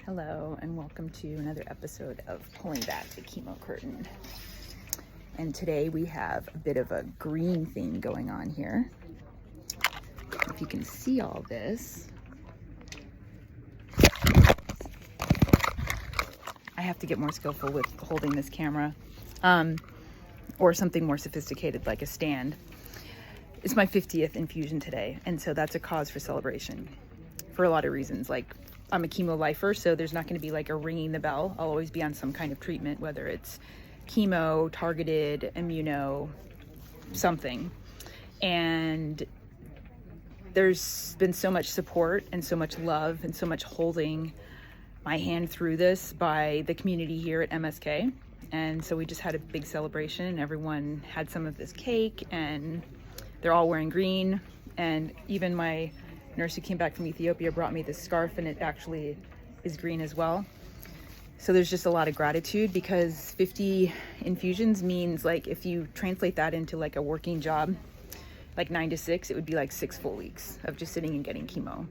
Hello and welcome to another episode of Pulling Back the Chemo Curtain. And today we have a bit of a green theme going on here. If you can see all this, I have to get more skillful with holding this camera, or something more sophisticated like a stand. It's my 50th infusion today, and so that's a cause for celebration for a lot of reasons. Like, I'm a chemo lifer, so there's not going to be like a ringing the bell. I'll always be on some kind of treatment, whether it's chemo, targeted, immuno, something. And there's been so much support and so much love and so much holding my hand through this by the community here at MSK. And so we just had a big celebration. Everyone had some of this cake and they're all wearing green. And even my nurse who came back from Ethiopia brought me this scarf, and it actually is green as well. So there's just a lot of gratitude, because 50 infusions means, like, if you translate that into like a working job, like 9 to 6, it would be like 6 full weeks of just sitting and getting chemo.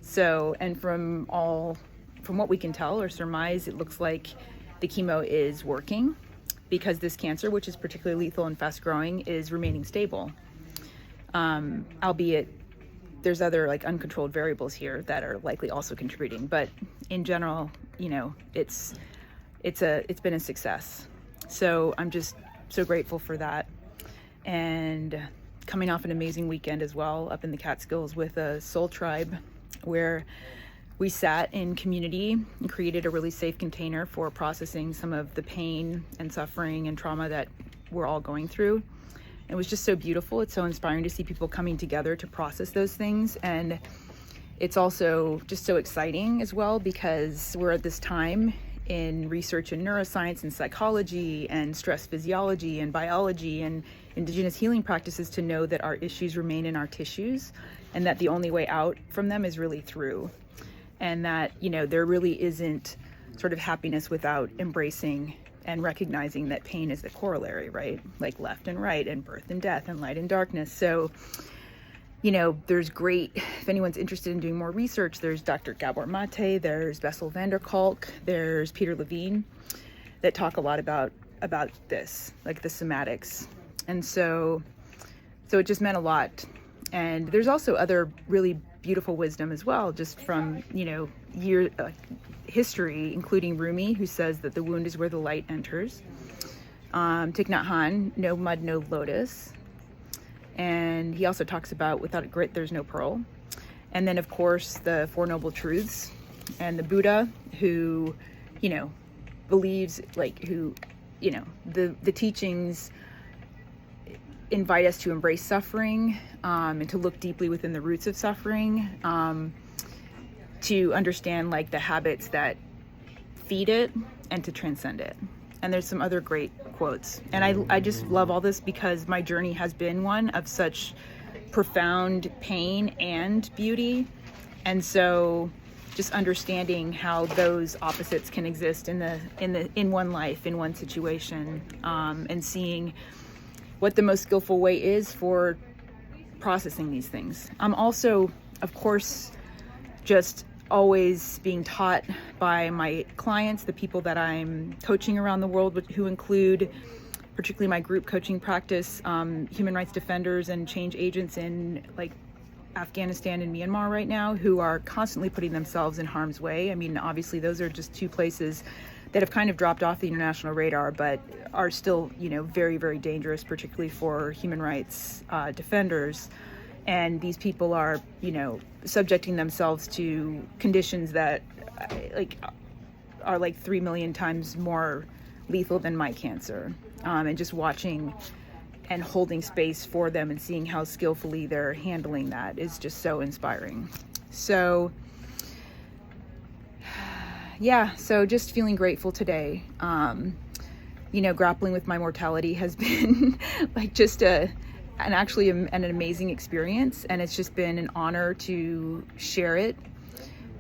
So, and from what we can tell or surmise, it looks like the chemo is working, because this cancer, which is particularly lethal and fast growing, is remaining stable. Albeit there's other like uncontrolled variables here that are likely also contributing, but in general, you know, it's been a success. So I'm just so grateful for that. And coming off an amazing weekend as well up in the Catskills with a soul tribe, where we sat in community and created a really safe container for processing some of the pain and suffering and trauma that we're all going through. It was just so beautiful. It's so inspiring to see people coming together to process those things. And it's also just so exciting as well, because we're at this time in research in neuroscience and psychology and stress physiology and biology and indigenous healing practices to know that our issues remain in our tissues, and that the only way out from them is really through. And that, you know, there really isn't sort of happiness without embracing and recognizing that pain is the corollary, right? Like left and right, and birth and death, and light and darkness. So, you know, there's great, if anyone's interested in doing more research, there's Dr. Gabor Mate, there's Bessel van der Kolk, there's Peter Levine, that talk a lot about this, like the somatics. And so it just meant a lot. And there's also other really beautiful wisdom as well, just from, you know, history, including Rumi, who says that the wound is where the light enters. Thich Nhat Hanh, no mud, no lotus. And he also talks about without grit, there's no pearl. And then, of course, the Four Noble Truths, and the Buddha, who, you know, believes, like, who, you know, the teachings invite us to embrace suffering, and to look deeply within the roots of suffering, to understand like the habits that feed it, and to transcend it. And there's some other great quotes. And I just love all this, because my journey has been one of such profound pain and beauty. And so just understanding how those opposites can exist in one life, in one situation, and seeing what the most skillful way is for processing these things. I'm also, of course, just always being taught by my clients, the people that I'm coaching around the world, who include particularly my group coaching practice, human rights defenders and change agents in like Afghanistan and Myanmar right now, who are constantly putting themselves in harm's way. I mean, obviously those are just two places that have kind of dropped off the international radar, but are still, you know, very, very dangerous, particularly for human rights defenders. And these people are, you know, subjecting themselves to conditions that are like 3 million times more lethal than my cancer. And just watching and holding space for them and seeing how skillfully they're handling that is just so inspiring. So yeah, so just feeling grateful today. You know, grappling with my mortality has been like just an amazing experience, and it's just been an honor to share it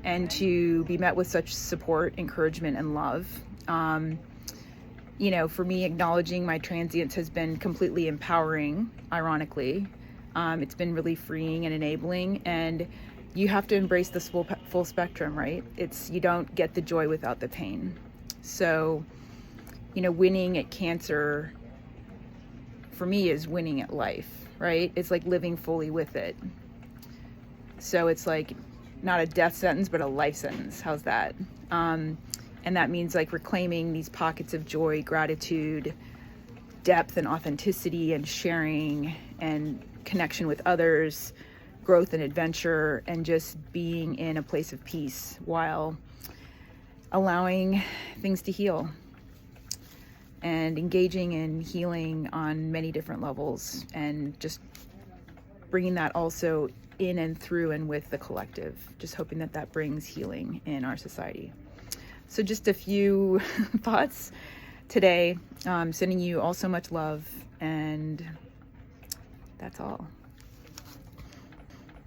and to be met with such support, encouragement, and love. You know, for me, acknowledging my transience has been completely empowering, ironically. It's been really freeing and enabling, and you have to embrace the full spectrum, right? You don't get the joy without the pain. So, winning at cancer for me is winning at life, right? It's like living fully with it. So it's like not a death sentence, but a life sentence. How's that? And that means like reclaiming these pockets of joy, gratitude, depth and authenticity and sharing and connection with others, growth and adventure, and just being in a place of peace while allowing things to heal and engaging in healing on many different levels, and just bringing that also in and through and with the collective, just hoping that brings healing in our society. So just a few thoughts today. Sending you all so much love, and that's all.